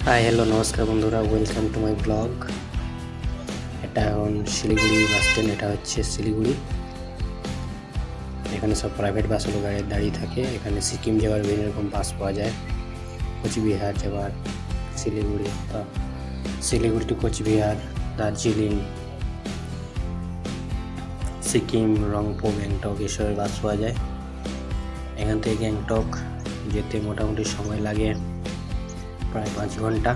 Hi hello নমস্কার বন্ধুরা, welcome to my blog. এটা এখন শিলিগুড়ি বাস স্ট্যান্ড। এটা হচ্ছে শিলিগুড়ি। এখানে সব প্রাইভেট বাসগুলো দাঁড়িয়ে থাকে। এখানে সিকিম যাওয়ার বিভিন্ন রকম বাস পাওয়া যায়। কোচবিহার যাওয়ার, শিলিগুড়ি শিলিগুড়ি টু কোচবিহার, দার্জিলিং, সিকিম, রংপো, গ্যাংটক এসবের বাস পাওয়া যায়। এখান থেকে গ্যাংটক যেতে মোটামুটি সময় লাগে প্রায় 5 ঘন্টা।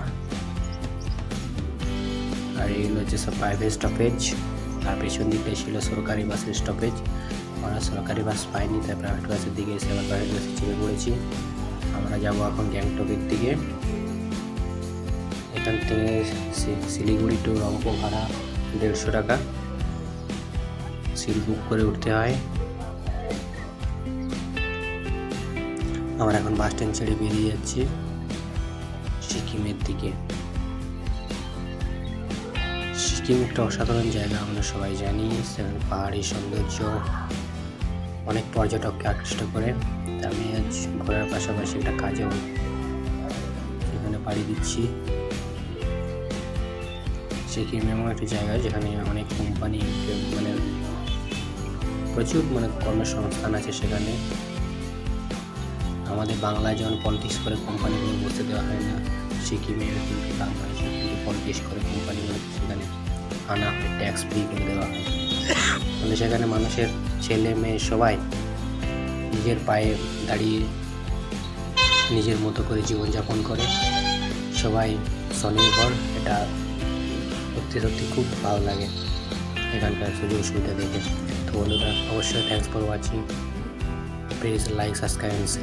আর এইগুলো হচ্ছে সব প্রাইভেট স্টপেজ। তার পেছন দিকটাই ছিল সরকারি বাসের স্টপেজ। আমরা সরকারি বাস পাইনি, তাই প্রাইভেট বাসের দিকে এসে আবার প্রাইভেট বাসে চেপে পড়েছি। আমরা যাবো এখন গ্যাংটকের দিকে। এখান থেকে শিলিগুড়ি টু রংপো ভাড়া 150 টাকা। সিট বুক করে উঠতে হয়। আমরা এখন বাস স্ট্যান্ড ছেড়ে বেরিয়ে যাচ্ছি সিকিমের দিকে। সিকিম একটা অসাধারণ জায়গা, আমরা সবাই জানি। সেখানে পাহাড়ি সৌন্দর্য অনেক পর্যটককে আকৃষ্ট করে। আমি আজ ঘোরার পাশাপাশি একটা কাজেও সেখানে পাড়ি দিচ্ছি। সিকিম এমন একটা জায়গা যেখানে অনেক কোম্পানি, প্রচুর কর্মসংস্থান আছে সেখানে। আমাদের বাংলায় যেমন পলিটিক্স করে কোম্পানিগুলো বসতে দেওয়া হয় না, সিকিমের কিন্তু তা নয়। সেখানে পলিটিক্স করে কোম্পানিগুলো সেখানে আনা হয়, ট্যাক্স ফ্রি করে দেওয়া হয়। ফলে সেখানে মানুষের ছেলে মেয়ে সবাই নিজের পায়ে দাঁড়িয়ে নিজের মতো করে জীবনযাপন করে, সবাই স্বনির্ভর। এটা সত্যি খুব ভালো লাগে এখানকার সুযোগ সুবিধা দেখে। তো বন্ধুরা, অবশ্যই thanks for watching. Please like, subscribe and share.